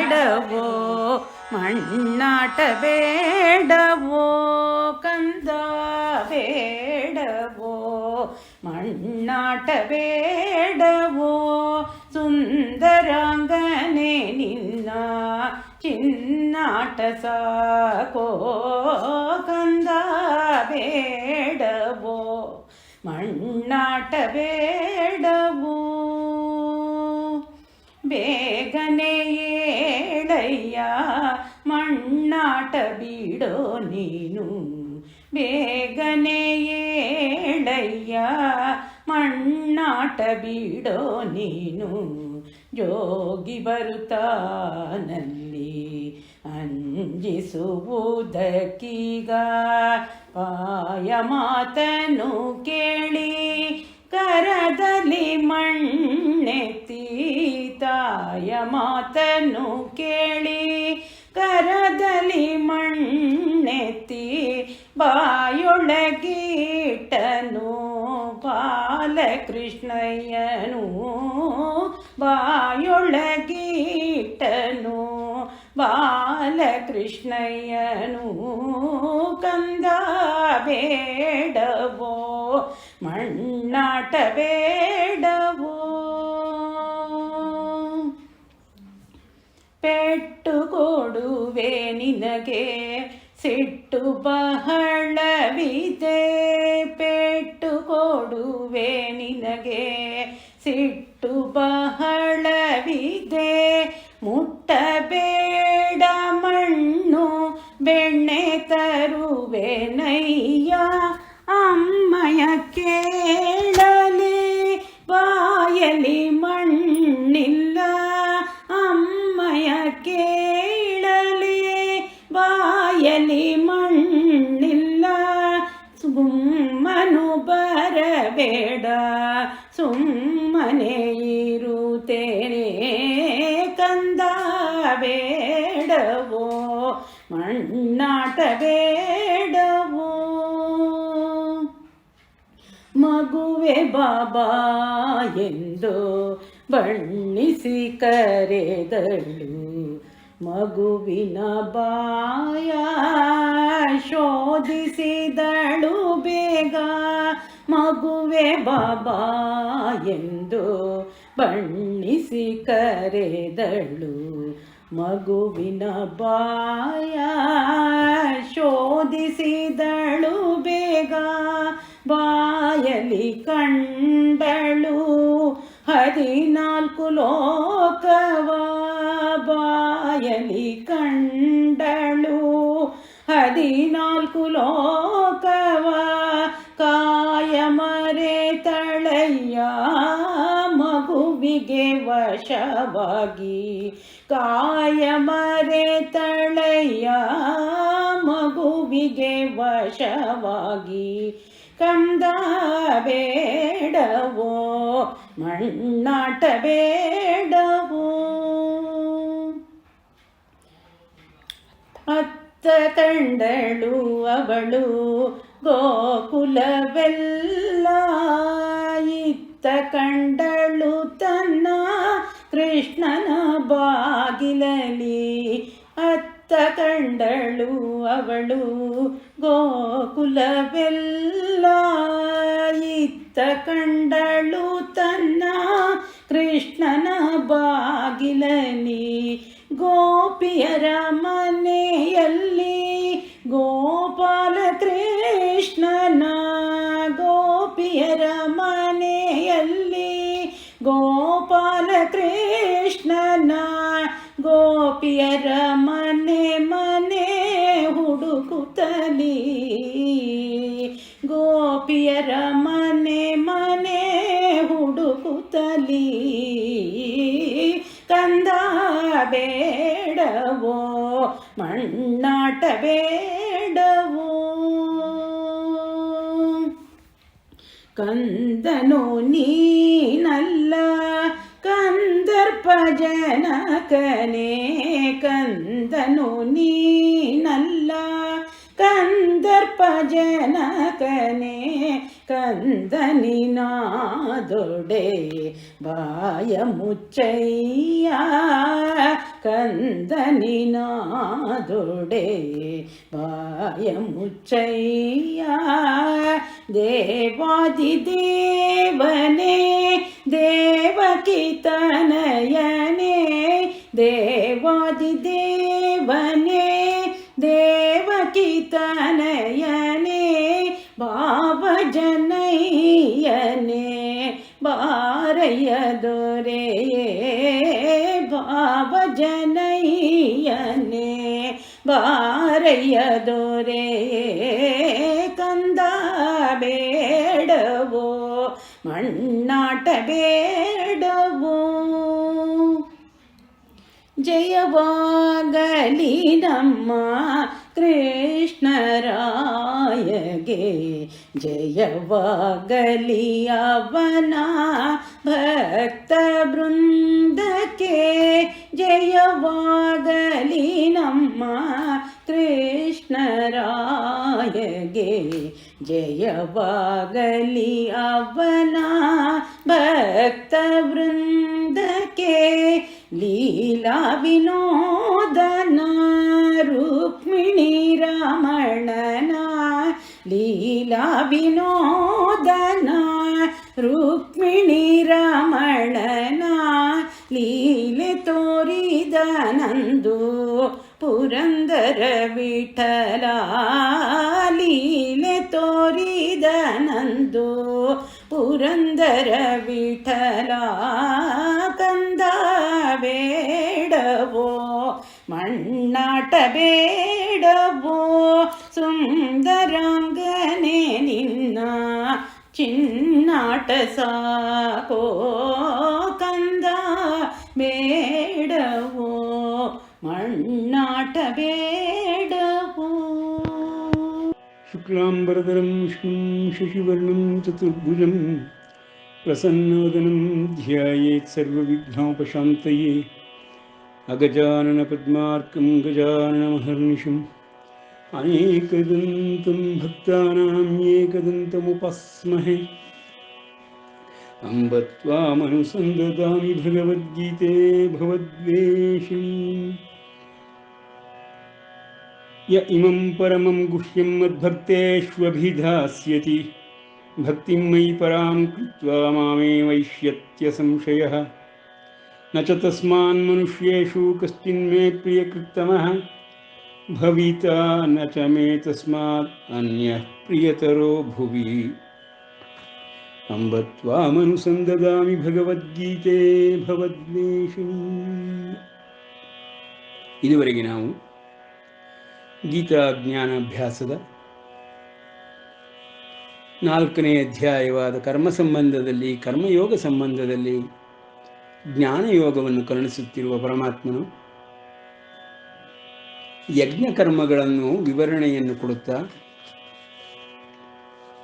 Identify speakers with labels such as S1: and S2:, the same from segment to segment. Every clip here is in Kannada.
S1: ಬೇಡವೋ ಮಣ್ಣಾಟ ಬೇಡವೋ ಕಂದ ಬೇಡವೋ ಮಣ್ಣಾಟ ಬೇಡವೋ ಸುಂದರಾಂಗನೆ ನಿನ್ನ ಚಿನ್ನಾಟ ಸಾಕೋ ಕಂದ ಬೇಡವೋ ಮಣ್ಣಾಟ ಬೇಡವೋ ಬೇಗನೆ ಏಳಯ್ಯ ಮಣ್ಣಾಟ ಬಿಡೋ ನೀನು ಬೇಗನೆ ಏಳಯ್ಯ ಮಣ್ಣಾಟ ಬಿಡೋ ನೀನು ಜೋಗಿ ಬರುತ್ತಾನಲ್ಲಿ ಅಂಜಿಸುವುದಕ್ಕೀಗ ಪಾಯ ಮಾತನು ಕೇಳಿ ಕರದಲ್ಲಿ ಮಣ್ಣೆತ್ತಿ ತಾಯ ಮಾತನ್ನು ಕೇಳಿ ಕರದಲ್ಲಿ ಮಣ್ಣೆತ್ತಿ ಬಾಯೊಳಗಿಟ್ಟನು ಬಾಲಕೃಷ್ಣಯ್ಯನು ಬಾಯೊಳಗಿಟ್ಟನು ಬಾಲಕೃಷ್ಣಯ್ಯನು ಕಂದ ಬೇಡವೋ ಮಣ್ಣಾಟ ಬೇಡವೋ ಪೆಟ್ಟು ಕೊಡುವೆ ನಿನಗೆ ಸಿಟ್ಟು ಬಹಳವಿದೆ ಪೆಟ್ಟು ಕೊಡುವೆ ನಿನಗೆ ಸಿಟ್ಟು ಬಹಳವಿದೆ ಮುಟ್ಟಬೇಡ ಮಣ್ಣು ಬೆಣ್ಣೆ ತರುವೆ ನಯ್ಯ ಅಮ್ಮಯ ಕೇಳಲಿ ಬಾಯಲಿ ಮಣ್ಣಿಲ್ಲ ಅಮ್ಮಯ ಕೇಳಲಿ ಬಾಯಲಿ ಮಣ್ಣಿಲ್ಲ ಸುಮ್ಮನು ಬರಬೇಡ ಸುಮ್ಮನೆ ಇರುತ್ತೇನೆ ಕಂದ ಬೇಡವೋ ಮಣ್ಣಾಟ ಬೇಡವೋ ಮಗುವೆ ಬಾಬಾ ಎಂದು ಬಣ್ಣಿಸಿ ಕರೆದಳು ಮಗುವಿನ ಬಾಯ ಶೋಧಿಸಿದಳು ಬೇಗ ಮಗುವೆ ಬಾಬಾ ಎಂದು ಬಣ್ಣಿಸಿ ಕರೆದಳು ಮಗುವಿನ ಬಾಯ ಶೋಧಿಸಿದಳು ಬೇಗ ಬಾಯಲಿ ಕಂಡಳು 14 ಲೋಕವ ಬಾಯಲಿ ಕಂಡಳು 14 ಲೋಕವ ಕಾಯ ಮರೆತಳಯ್ಯ ಮಗುವಿಗೆ ವಶವಾಗಿ ಕಾಯ ಮರೆತಳಯ್ಯ ಮಗುವಿಗೆ ವಶವಾಗಿ ಕಂದ ಬೇಡವೋ ಮಣ್ಣಾಟ ಬೇಡವೋ ಅತ್ತ ಕಂಡಳು ಅವಳು ಗೋಕುಲವೆಲ್ಲ ಇತ್ತ ಕಂಡಳು ತನ್ನ ಕೃಷ್ಣನ ಬಾಗಿಲಲಿ ಅತ್ತ ಕಂಡಳು ಅವಳು ಗೋಕುಲವೆಲ್ಲ ಇತ್ತ ಕಂಡಳು ತನ್ನ ಕೃಷ್ಣನ ಬಾಗಿಲಲಿ ಗೋಪಿಯರ ಮನೆಯಲ್ಲಿ ಗೋಪಾಲ ಕೃಷ್ಣನ ಗೋಪಿಯರ ಮನೆಯಲ್ಲಿ ಗೋಪಾಲ ಕೃಷ್ಣನ ಗೋಪಿಯರ ಮನೆ ಮನೆ ಹುಡುಕುತ್ತಲಿ ಗೋಪಿಯರ ಮನೆ ಮನೆ ಹುಡುಕುತ್ತಲಿ ಕಂದ ಬೇಡವೋ ಮಣ್ಣಾಟ ಬೇಡವೋ ಕಂದನು ನೀನಲ್ಲ ಕಂದರ್ಪ ಜನಕನೇ ಕಂದನು ನೀನಲ್ಲ ಕಂದರ್ಪ ಜನಕನೇ ಕಂದನಿನಾದೊಡೆ ಬಾಯ ಮುಚ್ಚಯ್ಯ ಕಂದನಿನಾದೊಡೆ ಬಾಯ ಮುಚ್ಚಯ್ಯ ದೇವಾದಿ ದೇವನೇ ದೇವಕಿ ತನಯನೇ ದೇವಾದಿ ದೇವನೇ ದೇವಕಿ ತನಯನೇ ಭಾವಜನಯ್ಯನೇ ಬಾರಯ್ಯ ದೊರೆಯೇ ಭಾವಜನಯ್ಯನೇ ಬಾರಯ್ಯ ದೊರೆಯೇ ಕಂದ ಬೇಡವೋ ಮಣ್ಣಾಟ ಬೇಡವೋ ಜಯವಾಗಲಿ ನಮ್ಮ ಕೃಷ್ಣರಾಯಗೆ ಜಯವಾಗಲಿ ಅವನ ಭಕ್ತ ಬೃಂದಕ್ಕೆ ಜಯವಾಗಲಿ ನಮ್ಮ ಕೃಷ್ಣರಾಯಗೆ ಜಯವಾಗಲಿ ಅವನ ಭಕ್ತ ವೃಂದಕ್ಕೆ ಲೀಲಾ ವಿನೋದನ ರುಕ್ಮಿಣಿ ರಮಣನ ಲೀಲಾ ವಿನೋದನ ರುಕ್ಮಿಣಿ ರಮಣನ ಲೀಲೆ ತೋರಿದನಂದು ಪುರಂದರ ವಿಠಲ ಲೀಲೆ ತೋರಿದನಂದು ಪುರಂದರ ವಿಠಲ ಕಂದ ಬೇಡವೋ ಮಣ್ಣಾಟ ಬೇಡವೋ ಸುಂದರಾಂಗನೆ ನಿನ್ನ ಚಿನ್ನಾಟ ಸಾಕೋ ಕಂದ ಬೇಡವೋ ಮಣ್ಣಾಟ ಬೇಡವೋ.
S2: ಶುಕ್ಲಾಂಬರಧರಂ ವಿಷ್ಣುಂ ಶಶಿವರ್ಣಂ ಚತುರ್ಭುಜಂ ಪ್ರಸನ್ನವದನಂ ಧ್ಯಾಯೇತ್ ಸರ್ವವಿಘ್ನೋಪಶಾಂತಯೇ ಅಗಜಾನನ ಪದ್ಮಾರ್ಕಂ ಗಜಾನನಮಹರ್ನಿಶಂ ಅನೇಕದಂತಂ ಭಕ್ತಾನಾಂ ಏಕದಂತಮುಪಾಸ್ಮಹೇ ಅಂಬ ತ್ವಾಮನುಸಂದದಾಮಿ ಭಗವದ್ಗೀತೆ ಭವದ್ವೇಷಿಣೀ ಯ ಇಮಂ ಪರಮಂ ಗುಹ್ಯಂ ಮದ್ಭಕ್ತೇಷ್ವಭಿಧಾಸ್ಯತಿ ಭಕ್ತಿಂ ಮಯಿ ಪರಾಂ ಕೃತ್ವಾ ಮಾಮೇವೈಷ್ಯತ್ಯ ಸಂಶಯಃ ನ ಚ ತಸ್ಮಾನ್ ಮನುಷ್ಯೇಷು ಕಶ್ಚಿನ್ಮೇ ಪ್ರಿಯಕೃತ್ತಮಃ ಭವಿತಾ ನ ಚ ಮೇ ತಸ್ಮಾತ್ ಅನ್ಯಃ ಪ್ರಿಯತರೋ ಭುವಿ ಅಂಬ ತ್ವಾಮನುಸಂದದಾಮಿ ಭಗವದ್ಗೀತೆ ಭವದ್ವೇಷಿಣೀ. ಇದುವರೆಗೆ ನಾವು ಗೀತಾ ಜ್ಞಾನಾಭ್ಯಾಸದ 4ನೇ ಅಧ್ಯಾಯವಾದ ಕರ್ಮ ಸಂಬಂಧದಲ್ಲಿ ಕರ್ಮಯೋಗ ಸಂಬಂಧದಲ್ಲಿ ಜ್ಞಾನಯೋಗವನ್ನು ಕರುಣಿಸುತ್ತಿರುವ ಪರಮಾತ್ಮನು ಯಜ್ಞ ಕರ್ಮಗಳನ್ನು ವಿವರಣೆಯನ್ನು ಕೊಡುತ್ತಾ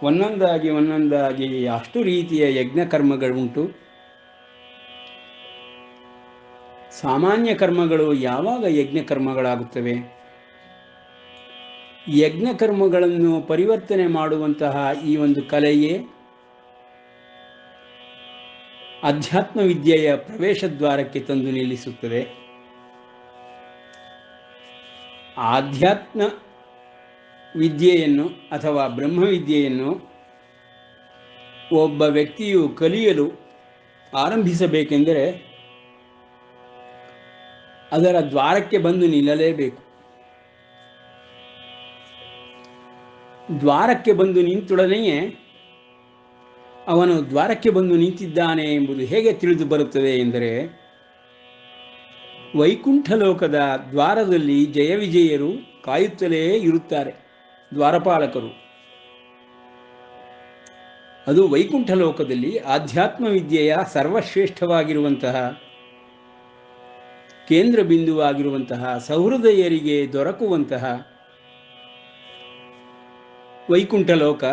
S2: ಒಂದೊಂದಾಗಿ ಅಷ್ಟು ರೀತಿಯ ಯಜ್ಞ ಕರ್ಮಗಳುಂಟು. ಸಾಮಾನ್ಯ ಕರ್ಮಗಳು ಯಾವಾಗ ಯಜ್ಞ ಕರ್ಮಗಳಾಗುತ್ತವೆ, ಯಜ್ಞ ಕರ್ಮಗಳನ್ನು ಪರಿವರ್ತನೆ ಮಾಡುವಂತಹ ಈ ಒಂದು ಕಲೆಯೇ ಅಧ್ಯಾತ್ಮ ವಿದ್ಯೆಯ ಪ್ರವೇಶ ದ್ವಾರಕ್ಕೆ ತಂದು ನಿಲ್ಲಿಸುತ್ತದೆ. ಆಧ್ಯಾತ್ಮ ವಿದ್ಯೆಯನ್ನು ಅಥವಾ ಬ್ರಹ್ಮವಿದ್ಯೆಯನ್ನು ಒಬ್ಬ ವ್ಯಕ್ತಿಯು ಕಲಿಯಲು ಆರಂಭಿಸಬೇಕೆಂದರೆ ಅದರ ದ್ವಾರಕ್ಕೆ ಬಂದು ನಿಲ್ಲಲೇಬೇಕು. ದ್ವಾರಕ್ಕೆ ಬಂದು ನಿಂತೊಡನೆಯೇ ಅವನು ದ್ವಾರಕ್ಕೆ ಬಂದು ನಿಂತಿದ್ದಾನೆ ಎಂಬುದು ಹೇಗೆ ತಿಳಿದು ಬರುತ್ತದೆ ಎಂದರೆ, ವೈಕುಂಠ ಲೋಕದ ದ್ವಾರದಲ್ಲಿ ಜಯವಿಜಯರು ಕಾಯುತ್ತಲೇ ಇರುತ್ತಾರೆ, ದ್ವಾರಪಾಲಕರು. ಅದು ವೈಕುಂಠ ಲೋಕದಲ್ಲಿ ಆಧ್ಯಾತ್ಮ ವಿದ್ಯೆಯ ಸರ್ವಶ್ರೇಷ್ಠವಾಗಿರುವಂತಹ ಕೇಂದ್ರ ಬಿಂದುವಾಗಿರುವಂತಹ ಸಹೃದಯರಿಗೆ ದೊರಕುವಂತಹ ವೈಕುಂಠ ಲೋಕ.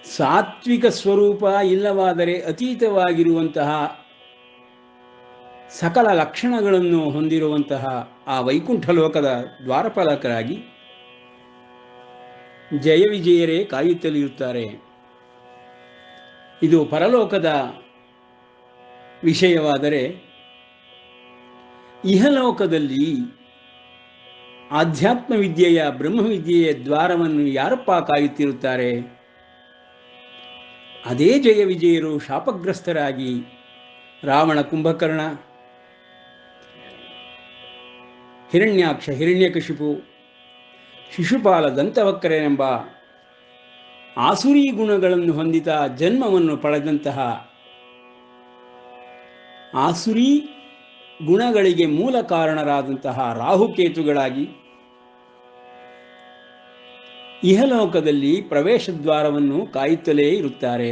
S2: ಸಾತ್ವಿಕ ಸ್ವರೂಪ ಇಲ್ಲವಾದರೆ ಅತೀತವಾಗಿರುವಂತಹ ಸಕಲ ಲಕ್ಷಣಗಳನ್ನು ಹೊಂದಿರುವಂತಹ ಆ ವೈಕುಂಠ ಲೋಕದ ದ್ವಾರಪಾಲಕರಾಗಿ ಜಯವಿಜಯರೇ ಕಾಯುತ್ತಲಿರುತ್ತಾರೆ. ಇದು ಪರಲೋಕದ ವಿಷಯವಾದರೆ, ಇಹಲೋಕದಲ್ಲಿ ಆಧ್ಯಾತ್ಮ ವಿದ್ಯೆಯ ಬ್ರಹ್ಮವಿದ್ಯೆಯ ದ್ವಾರವನ್ನು ಯಾರಪ್ಪ ಕಾಯುತ್ತಿರುತ್ತಾರೆ? ಅದೇ ಜಯ ವಿಜಯರು ಶಾಪಗ್ರಸ್ತರಾಗಿ ರಾವಣ, ಕುಂಭಕರ್ಣ, ಹಿರಣ್ಯಾಕ್ಷ, ಹಿರಣ್ಯಕಶಿಪು, ಶಿಶುಪಾಲ, ದಂತವಕ್ರನೆಂಬ ಆಸುರಿ ಗುಣಗಳನ್ನು ಹೊಂದಿದ ಜನ್ಮವನ್ನು ಪಡೆದಂತಹ ಆಸುರಿ ಗುಣಗಳಿಗೆ ಮೂಲ ಕಾರಣರಾದಂತಹ ರಾಹುಕೇತುಗಳಾಗಿ ಇಹಲೋಕದಲ್ಲಿ ಪ್ರವೇಶ ದ್ವಾರವನ್ನು ಕಾಯುತ್ತಲೇ ಇರುತ್ತಾರೆ.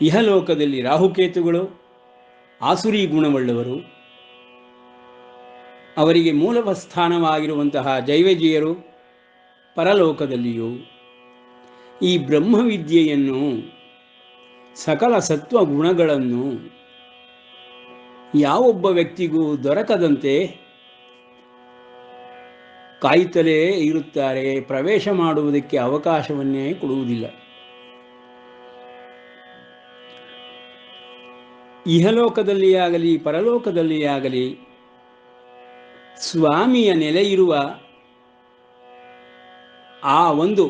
S2: ಇಹಲೋಕದಲ್ಲಿ ರಾಹುಕೇತುಗಳು ಆಸುರಿ ಗುಣವುಳ್ಳವರು, ಅವರಿಗೆ ಮೂಲಸ್ಥಾನವಾಗಿರುವಂತಹ ಜೈವಜಿಯರು ಪರಲೋಕದಲ್ಲಿಯೂ ಈ ಬ್ರಹ್ಮವಿದ್ಯೆಯನ್ನು, ಸಕಲ ಸತ್ವ ಗುಣಗಳನ್ನು ಯಾವೊಬ್ಬ ವ್ಯಕ್ತಿಗೂ ದೊರಕದಂತೆ ಕಾಯುತ್ತಲೇ ಇರುತ್ತಾರೆ. ಪ್ರವೇಶ ಮಾಡುವುದಕ್ಕೆ ಅವಕಾಶವನ್ನೇ ಕೊಡುವುದಿಲ್ಲ. ಇಹಲೋಕದಲ್ಲಿ ಆಗಲಿ ಪರಲೋಕದಲ್ಲಿ ಆಗಲಿ ಸ್ವಾಮಿಯ ನೆಲೆಯಿರುವ ಆ ಒಂದು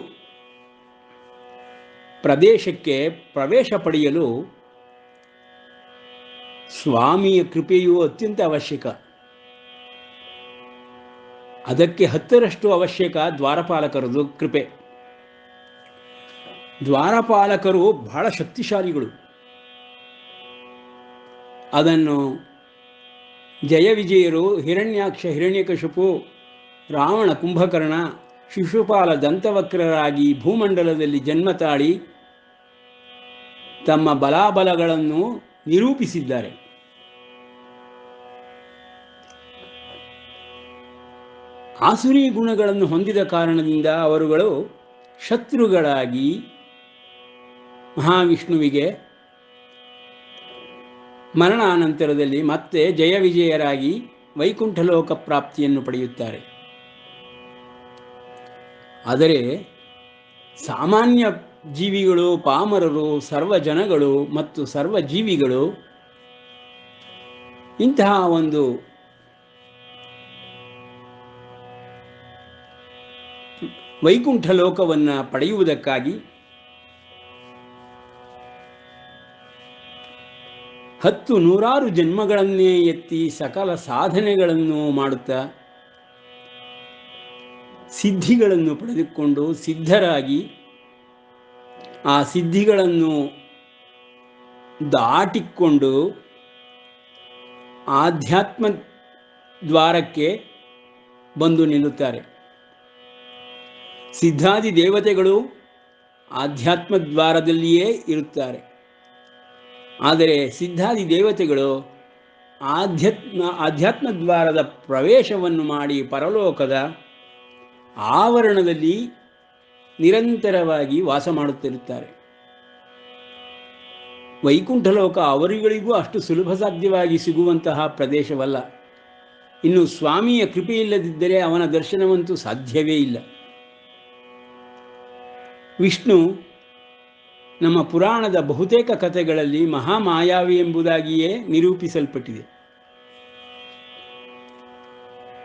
S2: ಪ್ರದೇಶಕ್ಕೆ ಪ್ರವೇಶ ಪಡೆಯಲು ಸ್ವಾಮಿಯ ಕೃಪೆಯು ಅತ್ಯಂತ ಅವಶ್ಯಕ. ಅದಕ್ಕೆ 10ರಷ್ಟು ಅವಶ್ಯಕ ದ್ವಾರಪಾಲಕರದು ಕೃಪೆ. ದ್ವಾರಪಾಲಕರು ಬಹಳ ಶಕ್ತಿಶಾಲಿಗಳು. ಅದನ್ನು ಜಯ ವಿಜಯರು ಹಿರಣ್ಯಾಕ್ಷ, ಹಿರಣ್ಯಕಶಿಪು, ರಾವಣ, ಕುಂಭಕರ್ಣ, ಶಿಶುಪಾಲ, ದಂತವಕ್ರರಾಗಿ ಭೂಮಂಡಲದಲ್ಲಿ ಜನ್ಮ ತಾಳಿ ತಮ್ಮ ಬಲಾಬಲಗಳನ್ನು ನಿರೂಪಿಸಿದ್ದಾರೆ. ಆಸುರಿ ಗುಣಗಳನ್ನು ಹೊಂದಿದ ಕಾರಣದಿಂದ ಅವರುಗಳು ಶತ್ರುಗಳಾಗಿ ಮಹಾವಿಷ್ಣುವಿಗೆ ಮರಣಾನಂತರದಲ್ಲಿ ಮತ್ತೆ ಜಯ ವಿಜಯರಾಗಿ ವೈಕುಂಠಲೋಕ ಪ್ರಾಪ್ತಿಯನ್ನು ಪಡೆಯುತ್ತಾರೆ. ಆದರೆ ಸಾಮಾನ್ಯ ಜೀವಿಗಳು, ಪಾಮರರು, ಸರ್ವ ಜನಗಳು ಮತ್ತು ಸರ್ವ ಜೀವಿಗಳು ಇಂತಹ ಒಂದು ವೈಕುಂಠ ಲೋಕವನ್ನು ಪಡೆಯುವುದಕ್ಕಾಗಿ 100 ಜನ್ಮಗಳನ್ನೇ ಎತ್ತಿ ಸಕಲ ಸಾಧನೆಗಳನ್ನು ಮಾಡುತ್ತಾ ಸಿದ್ಧಿಗಳನ್ನು ಪಡೆದುಕೊಂಡು ಸಿದ್ಧರಾಗಿ ಆ ಸಿದ್ಧಿಗಳನ್ನು ದಾಟಿಕೊಂಡು ಆಧ್ಯಾತ್ಮ ದ್ವಾರಕ್ಕೆ ಬಂದು ನಿಲ್ಲುತ್ತಾರೆ. ಸಿದ್ಧಾದಿ ದೇವತೆಗಳು ಆಧ್ಯಾತ್ಮ ದ್ವಾರದಲ್ಲಿಯೇ ಇರುತ್ತಾರೆ. ಆದರೆ ಸಿದ್ಧಾದಿ ದೇವತೆಗಳು ಆಧ್ಯಾತ್ಮ ದ್ವಾರದ ಪ್ರವೇಶವನ್ನು ಮಾಡಿ ಪರಲೋಕದ ಆವರಣದಲ್ಲಿ ನಿರಂತರವಾಗಿ ವಾಸ ಮಾಡುತ್ತಿರುತ್ತಾರೆ. ವೈಕುಂಠಲೋಕ ಅವರುಗಳಿಗೂ ಅಷ್ಟು ಸುಲಭ ಸಾಧ್ಯವಾಗಿ ಸಿಗುವಂತಹ ಪ್ರದೇಶವಲ್ಲ. ಇನ್ನು ಸ್ವಾಮಿಯ ಕೃಪೆಯಿಲ್ಲದಿದ್ದರೆ ಅವನ ದರ್ಶನವಂತೂ ಸಾಧ್ಯವೇ ಇಲ್ಲ. ವಿಷ್ಣು ನಮ್ಮ ಪುರಾಣದ ಬಹುತೇಕ ಕಥೆಗಳಲ್ಲಿ ಮಹಾಮಾಯಾವಿ ಎಂಬುದಾಗಿಯೇ ನಿರೂಪಿಸಲ್ಪಟ್ಟಿದೆ.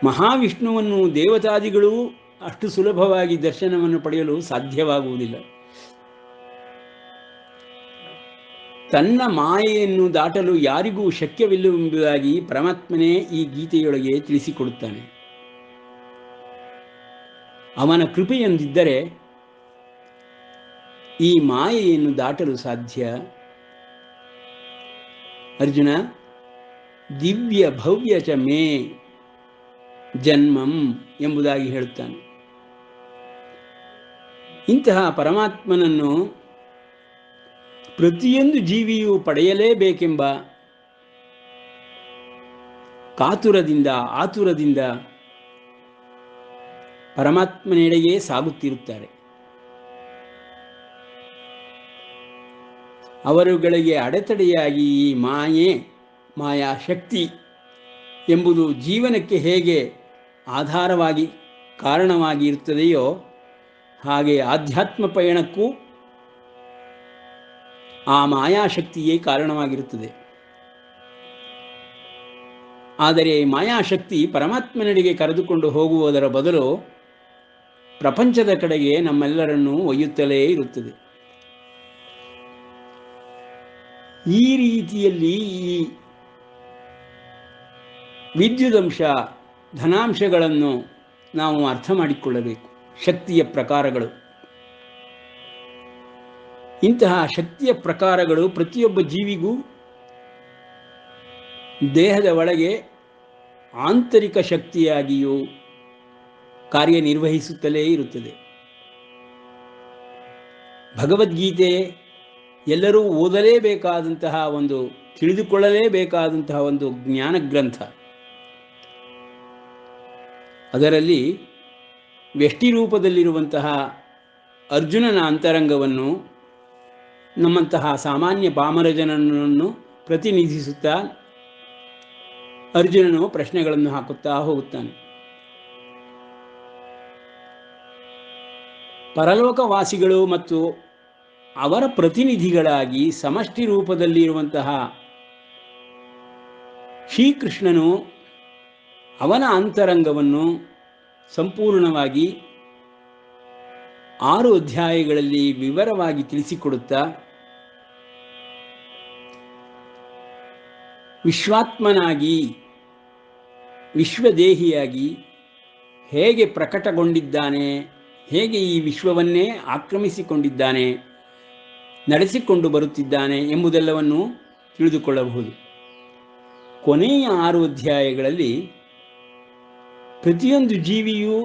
S2: ಮಹಾವಿಷ್ಣುವನ್ನು ದೇವತಾದಿಗಳು ಅಷ್ಟು ಸುಲಭವಾಗಿ ದರ್ಶನವನ್ನು ಪಡೆಯಲು ಸಾಧ್ಯವಾಗುವುದಿಲ್ಲ. ತನ್ನ ಮಾಯೆಯನ್ನು ದಾಟಲು ಯಾರಿಗೂ ಶಕ್ಯವಿಲ್ಲವೆಂಬುದಾಗಿ ಪರಮಾತ್ಮನೇ ಈ ಗೀತೆಯೊಳಗೆ ತಿಳಿಸಿಕೊಡುತ್ತಾನೆ. ಅವನ ಕೃಪೆಯೊಂದಿದ್ದರೆ ಈ ಮಾಯೆಯನ್ನು ದಾಟಲು ಸಾಧ್ಯ. ಅರ್ಜುನ, ದಿವ್ಯ ಭವ್ಯ ಚ ಮೇ ಜನ್ಮಂ ಎಂಬುದಾಗಿ ಹೇಳುತ್ತಾನೆ. ಇಂತಹ ಪರಮಾತ್ಮನನ್ನು ಪ್ರತಿಯೊಂದು ಜೀವಿಯೂ ಪಡೆಯಲೇಬೇಕೆಂಬ ಕಾತುರದಿಂದ ಆತುರದಿಂದ ಪರಮಾತ್ಮನೆಡೆಗೆ ಸಾಗುತ್ತಿರುತ್ತಾರೆ. ಅವರುಗಳಿಗೆ ಅಡೆತಡೆಯಾಗಿ ಈ ಮಾಯಾ ಶಕ್ತಿ ಎಂಬುದು ಜೀವನಕ್ಕೆ ಹೇಗೆ ಆಧಾರವಾಗಿ ಕಾರಣವಾಗಿ ಇರುತ್ತದೆಯೋ ಹಾಗೆ ಆಧ್ಯಾತ್ಮ ಪಯಣಕ್ಕೂ ಆ ಮಾಯಾಶಕ್ತಿಯೇ ಕಾರಣವಾಗಿರುತ್ತದೆ. ಆದರೆ ಮಾಯಾಶಕ್ತಿ ಪರಮಾತ್ಮನೆಡೆಗೆ ಕರೆದುಕೊಂಡು ಹೋಗುವುದರ ಬದಲು ಪ್ರಪಂಚದ ಕಡೆಗೆ ನಮ್ಮೆಲ್ಲರನ್ನೂ ಒಯ್ಯುತ್ತಲೇ ಇರುತ್ತದೆ. ಈ ರೀತಿಯಲ್ಲಿ ಈ ವಿದ್ಯುದಂಶ ಧನಾಂಶಗಳನ್ನು ನಾವು ಅರ್ಥ ಮಾಡಿಕೊಳ್ಳಬೇಕು. ಶಕ್ತಿಯ ಪ್ರಕಾರಗಳು, ಇಂತಹ ಶಕ್ತಿಯ ಪ್ರಕಾರಗಳು ಪ್ರತಿಯೊಬ್ಬ ಜೀವಿಗೂ ದೇಹದ ಒಳಗೆ ಆಂತರಿಕ ಶಕ್ತಿಯಾಗಿಯೂ ಕಾರ್ಯನಿರ್ವಹಿಸುತ್ತಲೇ ಇರುತ್ತದೆ. ಭಗವದ್ಗೀತೆ ಎಲ್ಲರೂ ಓದಲೇಬೇಕಾದಂತಹ ಒಂದು, ತಿಳಿದುಕೊಳ್ಳಲೇಬೇಕಾದಂತಹ ಒಂದು ಜ್ಞಾನ ಗ್ರಂಥ. ಅದರಲ್ಲಿ ವ್ಯಷ್ಟಿ ರೂಪದಲ್ಲಿರುವಂತಹ ಅರ್ಜುನನ ಅಂತರಂಗವನ್ನು ನಮ್ಮಂತಹ ಸಾಮಾನ್ಯ ಪಾಮರ ಜನನನ್ನು ಪ್ರತಿನಿಧಿಸುತ್ತಾ ಅರ್ಜುನನು ಪ್ರಶ್ನೆಗಳನ್ನು ಹಾಕುತ್ತಾ ಹೋಗುತ್ತಾನೆ. ಪರಲೋಕವಾಸಿಗಳು ಮತ್ತು ಅವರ ಪ್ರತಿನಿಧಿಗಳಾಗಿ ಸಮಷ್ಟಿ ರೂಪದಲ್ಲಿರುವಂತಹ ಶ್ರೀಕೃಷ್ಣನು ಅವನ ಅಂತರಂಗವನ್ನು ಸಂಪೂರ್ಣವಾಗಿ 6 ಅಧ್ಯಾಯಗಳಲ್ಲಿ ವಿವರವಾಗಿ ತಿಳಿಸಿಕೊಡುತ್ತಾ ವಿಶ್ವಾತ್ಮನಾಗಿ, ವಿಶ್ವದೇಹಿಯಾಗಿ ಹೇಗೆ ಪ್ರಕಟಗೊಂಡಿದ್ದಾನೆ, ಹೇಗೆ ಈ ವಿಶ್ವವನ್ನೇ ಆಕ್ರಮಿಸಿಕೊಂಡಿದ್ದಾನೆ, ನಡೆಸಿಕೊಂಡು ಬರುತ್ತಿದ್ದಾನೆ ಎಂಬುದೆಲ್ಲವನ್ನು ತಿಳಿದುಕೊಳ್ಳಬಹುದು. ಕೊನೆಯ 6 ಅಧ್ಯಾಯಗಳಲ್ಲಿ ಪ್ರತಿಯೊಂದು ಜೀವಿಯೂ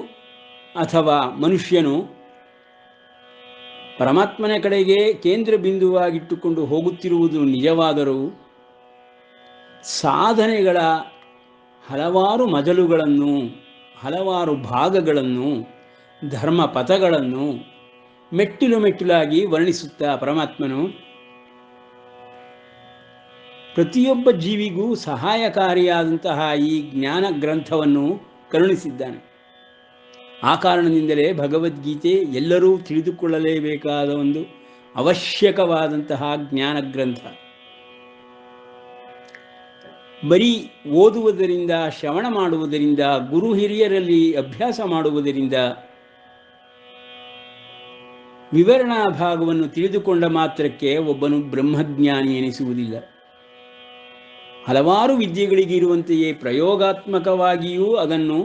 S2: ಅಥವಾ ಮನುಷ್ಯನು ಪರಮಾತ್ಮನ ಕಡೆಗೆ ಕೇಂದ್ರ ಬಿಂದುವಾಗಿಟ್ಟುಕೊಂಡು ಹೋಗುತ್ತಿರುವುದು ನಿಜವಾದರೂ ಸಾಧನೆಗಳ ಹಲವಾರು ಮಜಲುಗಳನ್ನು, ಹಲವಾರು ಭಾಗಗಳನ್ನು, ಧರ್ಮ ಪಥಗಳನ್ನು ಮೆಟ್ಟಿಲು ಮೆಟ್ಟಿಲಾಗಿ ವರ್ಣಿಸುತ್ತಾ ಪರಮಾತ್ಮನು ಪ್ರತಿಯೊಬ್ಬ ಜೀವಿಗೂ ಸಹಾಯಕಾರಿಯಾದಂತಹ ಈ ಜ್ಞಾನ ಗ್ರಂಥವನ್ನು ಕರುಣಿಸಿದ್ದಾನೆ. ಆ ಕಾರಣದಿಂದಲೇ ಭಗವದ್ಗೀತೆ ಎಲ್ಲರೂ ತಿಳಿದುಕೊಳ್ಳಲೇಬೇಕಾದ ಒಂದು ಅವಶ್ಯಕವಾದಂತಹ ಜ್ಞಾನ ಗ್ರಂಥ. ಬರೀ ಓದುವುದರಿಂದ, ಶ್ರವಣ ಮಾಡುವುದರಿಂದ, ಗುರು ಹಿರಿಯರಲ್ಲಿ ಅಭ್ಯಾಸ ಮಾಡುವುದರಿಂದ, ವಿವರಣಾ ಭಾಗವನ್ನು ತಿಳಿದುಕೊಂಡ ಮಾತ್ರಕ್ಕೆ ಒಬ್ಬನು ಬ್ರಹ್ಮಜ್ಞಾನಿ ಎನಿಸುವುದಿಲ್ಲ. ಹಲವಾರು ವಿದ್ಯೆಗಳಿಗೆ ಇರುವಂತೆಯೇ ಪ್ರಯೋಗಾತ್ಮಕವಾಗಿಯೂ ಅದನ್ನು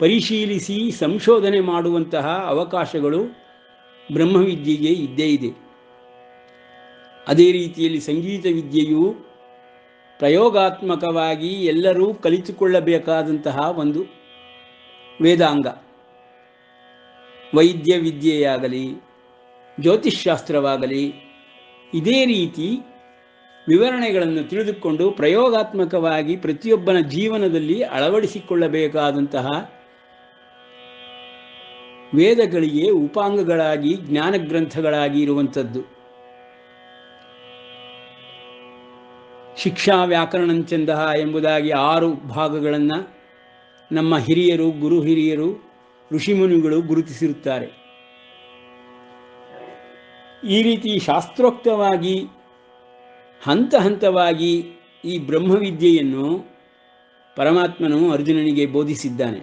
S2: ಪರಿಶೀಲಿಸಿ ಸಂಶೋಧನೆ ಮಾಡುವಂತಹ ಅವಕಾಶಗಳು ಬ್ರಹ್ಮವಿದ್ಯೆಗೆ ಇದ್ದೇ ಇದೆ. ಅದೇ ರೀತಿಯಲ್ಲಿ ಸಂಗೀತ ವಿದ್ಯೆಯು ಪ್ರಯೋಗಾತ್ಮಕವಾಗಿ ಎಲ್ಲರೂ ಕಲಿತುಕೊಳ್ಳಬೇಕಾದಂತಹ ಒಂದು ವೇದಾಂಗ. ವೈದ್ಯ ವಿದ್ಯೆಯಾಗಲಿ, ಜ್ಯೋತಿಷ್ಶಾಸ್ತ್ರವಾಗಲಿ ಇದೇ ರೀತಿ ವಿವರಣೆಗಳನ್ನು ತಿಳಿದುಕೊಂಡು ಪ್ರಯೋಗಾತ್ಮಕವಾಗಿ ಪ್ರತಿಯೊಬ್ಬನ ಜೀವನದಲ್ಲಿ ಅಳವಡಿಸಿಕೊಳ್ಳಬೇಕಾದಂತಹ ವೇದಗಳಿಗೆ ಉಪಾಂಗಗಳಾಗಿ, ಜ್ಞಾನಗ್ರಂಥಗಳಾಗಿ ಇರುವಂಥದ್ದು. ಶಿಕ್ಷಾ ವ್ಯಾಕರಣಂಚಂದಃ ಎಂಬುದಾಗಿ 6 ಭಾಗಗಳನ್ನು ನಮ್ಮ ಹಿರಿಯರು, ಗುರು ಹಿರಿಯರು, ಋಷಿಮುನಿಗಳು ಗುರುತಿಸಿರುತ್ತಾರೆ. ಈ ರೀತಿ ಶಾಸ್ತ್ರೋಕ್ತವಾಗಿ ಹಂತ ಹಂತವಾಗಿ ಈ ಬ್ರಹ್ಮವಿದ್ಯೆಯನ್ನು ಪರಮಾತ್ಮನು ಅರ್ಜುನನಿಗೆ ಬೋಧಿಸಿದ್ದಾನೆ.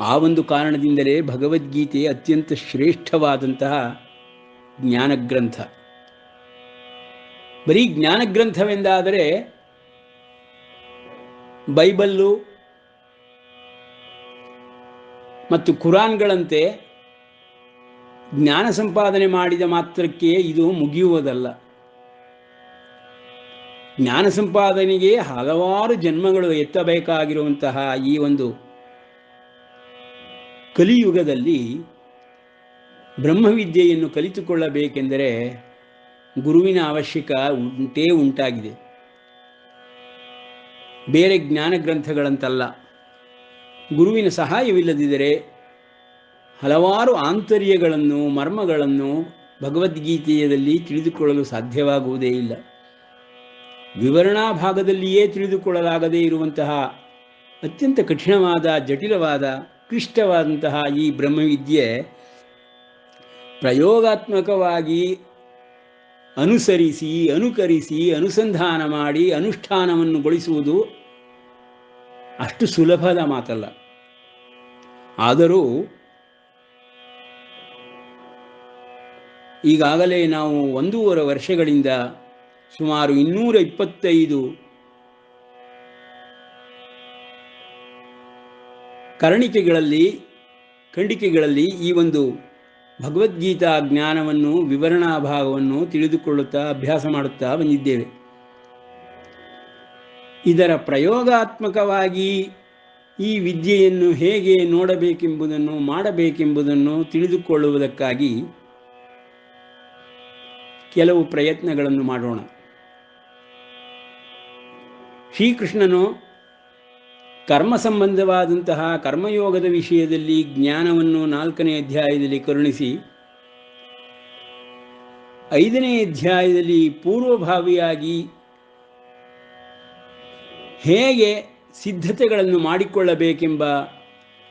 S2: ಆ ಒಂದು ಕಾರಣದಿಂದಲೇ ಭಗವದ್ಗೀತೆ ಅತ್ಯಂತ ಶ್ರೇಷ್ಠವಾದಂತಹ ಜ್ಞಾನಗ್ರಂಥ. ಬರೀ ಜ್ಞಾನಗ್ರಂಥವೆಂದಾದರೆ ಬೈಬಲ್ಲು ಮತ್ತು ಕುರಾನ್ಗಳಂತೆ ಜ್ಞಾನ ಸಂಪಾದನೆ ಮಾಡಿದ ಮಾತ್ರಕ್ಕೆ ಇದು ಮುಗಿಯುವುದಲ್ಲ. ಜ್ಞಾನ ಸಂಪಾದನೆಗೆ ಹಲವಾರು ಜನ್ಮಗಳು ಎತ್ತಬೇಕಾಗಿರುವಂತಹ ಈ ಒಂದು ಕಲಿಯುಗದಲ್ಲಿ ಬ್ರಹ್ಮವಿದ್ಯೆಯನ್ನು ಕಲಿತುಕೊಳ್ಳಬೇಕೆಂದರೆ ಗುರುವಿನ ಅವಶ್ಯಕ ಉಂಟಾಗಿದೆ. ಬೇರೆ ಜ್ಞಾನ ಗ್ರಂಥಗಳಂತಲ್ಲ. ಗುರುವಿನ ಸಹಾಯವಿಲ್ಲದಿದ್ದರೆ ಹಲವಾರು ಆಂತರ್ಯಗಳನ್ನು, ಮರ್ಮಗಳನ್ನು ಭಗವದ್ಗೀತೆಯಲ್ಲಿ ತಿಳಿದುಕೊಳ್ಳಲು ಸಾಧ್ಯವಾಗುವುದೇ ಇಲ್ಲ. ವಿವರಣಾ ಭಾಗದಲ್ಲಿಯೇ ತಿಳಿದುಕೊಳ್ಳಲಾಗದೇ ಇರುವಂತಹ ಅತ್ಯಂತ ಕಠಿಣವಾದ, ಜಟಿಲವಾದ, ಕ್ಲಿಷ್ಟವಾದಂತಹ ಈ ಬ್ರಹ್ಮವಿದ್ಯೆ ಪ್ರಯೋಗಾತ್ಮಕವಾಗಿ ಅನುಸರಿಸಿ ಅನುಕರಿಸಿ ಅನುಸಂಧಾನ ಮಾಡಿ ಅನುಷ್ಠಾನವನ್ನು ಗೊಳಿಸುವುದು ಅಷ್ಟು ಸುಲಭದ ಮಾತಲ್ಲ. ಆದರೂ ಈಗಾಗಲೇ ನಾವು 1.5 ವರ್ಷಗಳಿಂದ ಸುಮಾರು 225 ಖಂಡಿಕೆಗಳಲ್ಲಿ ಈ ಒಂದು ಭಗವದ್ಗೀತಾ ಜ್ಞಾನವನ್ನು, ವಿವರಣಾ ಭಾಗವನ್ನು ತಿಳಿದುಕೊಳ್ಳುತ್ತಾ ಅಭ್ಯಾಸ ಮಾಡುತ್ತಾ ಬಂದಿದ್ದೇವೆ. ಇದರ ಪ್ರಯೋಗಾತ್ಮಕವಾಗಿ ಈ ವಿದ್ಯೆಯನ್ನು ಹೇಗೆ ನೋಡಬೇಕೆಂಬುದನ್ನು, ಮಾಡಬೇಕೆಂಬುದನ್ನು ತಿಳಿದುಕೊಳ್ಳುವುದಕ್ಕಾಗಿ ಕೆಲವು ಪ್ರಯತ್ನಗಳನ್ನು ಮಾಡೋಣ. ಶ್ರೀಕೃಷ್ಣನು ಕರ್ಮ ಸಂಬಂಧವಾದಂತಹ ಕರ್ಮಯೋಗದ ವಿಷಯದಲ್ಲಿ ಜ್ಞಾನವನ್ನು 4ನೇ ಅಧ್ಯಾಯದಲ್ಲಿ ಕರುಣಿಸಿ, 5ನೇ ಅಧ್ಯಾಯದಲ್ಲಿ ಪೂರ್ವಭಾವಿಯಾಗಿ ಹೇಗೆ ಸಿದ್ಧತೆಗಳನ್ನು ಮಾಡಿಕೊಳ್ಳಬೇಕೆಂಬ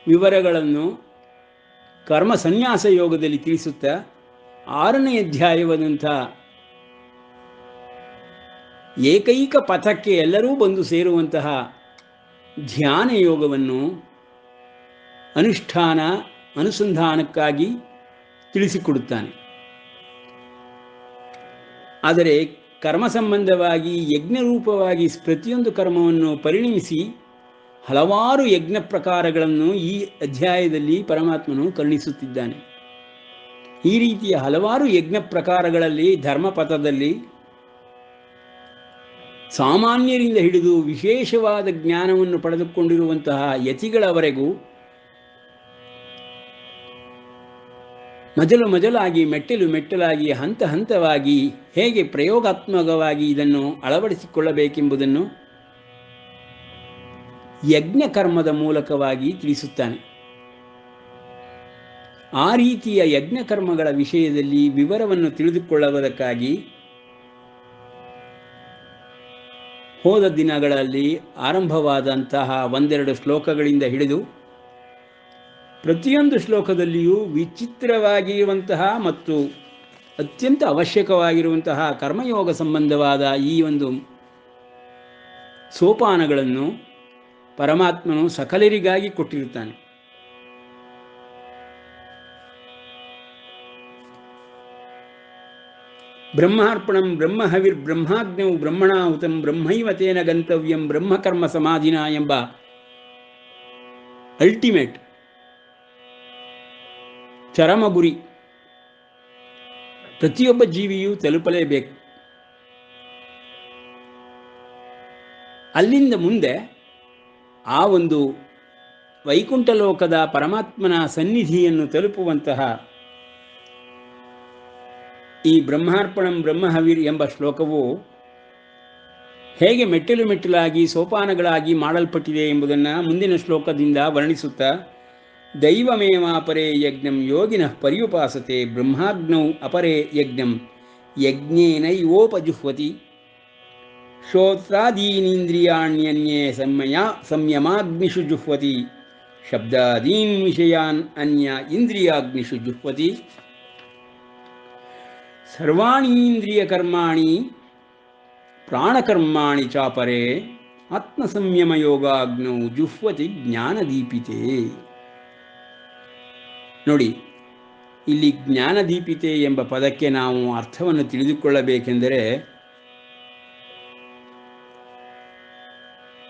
S2: ವಿವರಗಳನ್ನು ಕರ್ಮ ಸನ್ಯಾಸ ಯೋಗದಲ್ಲಿ ತಿಳಿಸುತ್ತಾ, 6ನೇ ಅಧ್ಯಾಯವಾದಂಥ ಏಕೈಕ ಪಥಕ್ಕೆ ಎಲ್ಲರೂ ಬಂದು ಸೇರುವಂತಹ ಧ್ಯಾನ ಯೋಗವನ್ನು ಅನುಸಂಧಾನಕ್ಕಾಗಿ ತಿಳಿಸಿಕೊಡುತ್ತಾನೆ. ಆದರೆ ಕರ್ಮ ಸಂಬಂಧವಾಗಿ ಯಜ್ಞರೂಪವಾಗಿ ಪ್ರತಿಯೊಂದು ಕರ್ಮವನ್ನು ಪರಿಣಮಿಸಿ ಹಲವಾರು ಯಜ್ಞ ಪ್ರಕಾರಗಳನ್ನು ಈ ಅಧ್ಯಾಯದಲ್ಲಿ ಪರಮಾತ್ಮನು ಕರುಣಿಸುತ್ತಿದ್ದಾನೆ. ಈ ರೀತಿಯ ಹಲವಾರು ಯಜ್ಞ ಪ್ರಕಾರಗಳಲ್ಲಿ ಧರ್ಮಪಥದಲ್ಲಿ ಸಾಮಾನ್ಯರಿಂದ ಹಿಡಿದು ವಿಶೇಷವಾದ ಜ್ಞಾನವನ್ನು ಪಡೆದುಕೊಂಡಿರುವಂತಹ ಯತಿಗಳವರೆಗೂ ಮೊದಲಾಗಿ ಮೆಟ್ಟಲಾಗಿ ಹಂತ ಹಂತವಾಗಿ ಹೇಗೆ ಪ್ರಯೋಗಾತ್ಮಕವಾಗಿ ಇದನ್ನು ಅಳವಡಿಸಿಕೊಳ್ಳಬೇಕೆಂಬುದನ್ನು ಯಜ್ಞ ಕರ್ಮದ ಮೂಲಕವಾಗಿ ತಿಳಿಸುತ್ತಾನೆ. ಆ ರೀತಿಯ ಯಜ್ಞ ಕರ್ಮಗಳ ವಿಷಯದಲ್ಲಿ ವಿವರವನ್ನು ತಿಳಿದುಕೊಳ್ಳುವುದಕ್ಕಾಗಿ ಹೋದ ದಿನಗಳಲ್ಲಿ ಆರಂಭವಾದಂತಹ 1-2 ಶ್ಲೋಕಗಳಿಂದ ಹಿಡಿದು ಪ್ರತಿಯೊಂದು ಶ್ಲೋಕದಲ್ಲಿಯೂ ವಿಚಿತ್ರವಾಗಿರುವಂತಹ ಮತ್ತು ಅತ್ಯಂತ ಅವಶ್ಯಕವಾಗಿರುವಂತಹ ಕರ್ಮಯೋಗ ಸಂಬಂಧವಾದ ಈ ಒಂದು ಸೋಪಾನಗಳನ್ನು ಪರಮಾತ್ಮನು ಸಕಲರಿಗಾಗಿ ಕೊಟ್ಟಿರುತ್ತಾನೆ. ಬ್ರಹ್ಮಾರ್ಪಣಂ ಬ್ರಹ್ಮಹವಿರ್ ಬ್ರಹ್ಮಾಗ್ನೌ ಬ್ರಹ್ಮಣಾಹುತಂ ಬ್ರಹ್ಮೈವ ತೇನ ಗಂತವ್ಯಂ ಬ್ರಹ್ಮಕರ್ಮ ಸಮಾಧಿನ ಎಂಬ ಅಲ್ಟಿಮೇಟ್ ಚರಮ ಗುರಿ ಪ್ರತಿಯೊಬ್ಬ ಜೀವಿಯೂ ತಲುಪಲೇಬೇಕು. ಅಲ್ಲಿಂದ ಮುಂದೆ ಆ ಒಂದು ವೈಕುಂಠ ಲೋಕದ ಪರಮಾತ್ಮನ ಸನ್ನಿಧಿಯನ್ನು ತಲುಪುವಂತಹ ಈ ಬ್ರಹ್ಮಾರ್ಪಣಂ ಬ್ರಹ್ಮಹವಿರ್ ಎಂಬ ಶ್ಲೋಕವು ಹೇಗೆ ಮೆಟ್ಟಲಾಗಿ ಸೋಪಾನಗಳಾಗಿ ಮಾಡಲ್ಪಟ್ಟಿದೆ ಎಂಬುದನ್ನು ಮುಂದಿನ ಶ್ಲೋಕದಿಂದ ವರ್ಣಿಸುತ್ತಾ, ದೈವಮೇವಾಪರೇ ಯಜ್ಞಂ ಯೋಗಿನಃ ಪರ್ಯುಪಾಸತೆ ಬ್ರಹ್ಮಾಗ್ನೌ ಅಪರೇ ಯಜ್ಞಂ ಯಜ್ಞೇನೈವೋಪಜುಹ್ವತಿ ಶ್ರೋತ್ರಾದೀನೀಂದ್ರಿಯಾಣ್ಯನ್ಯೇ ಸಂಯಮಾಗ್ನಿಷು ಜುಹ್ವತಿ ಶಬ್ದಾದೀನ್ ವಿಷಯಾನ್ ಅನ್ಯ ಇಂದ್ರಿಯಾಗ್ನಿಷು ಜುಹ್ವತಿ ಸರ್ವಾಣೀಂದ್ರಿಯ ಕರ್ಮಾಣಿ ಪ್ರಾಣಕರ್ಮಾಣಿ ಚಾಪರೇ ಆತ್ಮಸಂಯಮ ಯೋಗಾಗ್ನೌ ಜುಹ್ವತಿ ಜ್ಞಾನದೀಪಿತೆ. ನೋಡಿ, ಇಲ್ಲಿ ಜ್ಞಾನದೀಪಿತೆ ಎಂಬ ಪದಕ್ಕೆ ನಾವು ಅರ್ಥವನ್ನು ತಿಳಿದುಕೊಳ್ಳಬೇಕೆಂದರೆ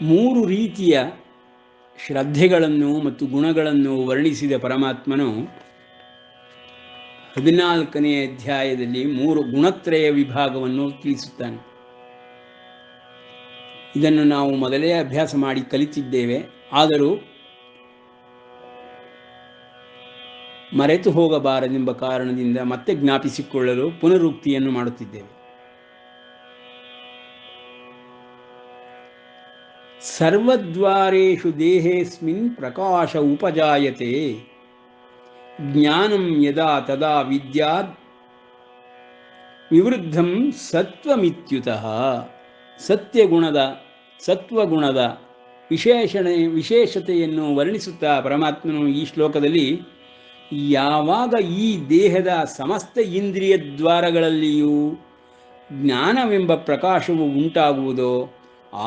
S2: 3 ರೀತಿಯ ಶ್ರದ್ಧೆಗಳನ್ನು ಮತ್ತು ಗುಣಗಳನ್ನು ವರ್ಣಿಸಿದ ಪರಮಾತ್ಮನು 14ನೇ ಅಧ್ಯಾಯದಲ್ಲಿ 3 ಗುಣತ್ರಯ ವಿಭಾಗವನ್ನು ತಿಳಿಸುತ್ತಾನೆ. ಇದನ್ನು ನಾವು ಮೊದಲೇ ಅಭ್ಯಾಸ ಮಾಡಿ ಕಲಿತಿದ್ದೇವೆ. ಆದರೂ ಮರೆತು ಹೋಗಬಾರದೆಂಬ ಕಾರಣದಿಂದ ಮತ್ತೆ ಜ್ಞಾಪಿಸಿಕೊಳ್ಳಲು ಪುನರುಕ್ತಿಯನ್ನು ಮಾಡುತ್ತಿದ್ದೇವೆ. ಸರ್ವದ್ವಾರೇಷು ದೇಹೇಸ್ಮಿನ್ ಪ್ರಕಾಶ ಉಪಜಾಯತೆ ಜ್ಞಾನಂ ಯದಾ ತದಾ ವಿದ್ಯಾತ್ ವಿವೃದ್ಧಂ ಸತ್ವಮಿತ್ಯುತಃ. ಸತ್ವಗುಣದ ವಿಶೇಷತೆಯನ್ನು ವರ್ಣಿಸುತ್ತಾ ಪರಮಾತ್ಮನು ಈ ಶ್ಲೋಕದಲ್ಲಿ ಯಾವಾಗ ಈ ದೇಹದ ಸಮಸ್ತ ಇಂದ್ರಿಯ ದ್ವಾರಗಳಲ್ಲಿಯೂ ಜ್ಞಾನವೆಂಬ ಪ್ರಕಾಶವು ಉಂಟಾಗುವುದೋ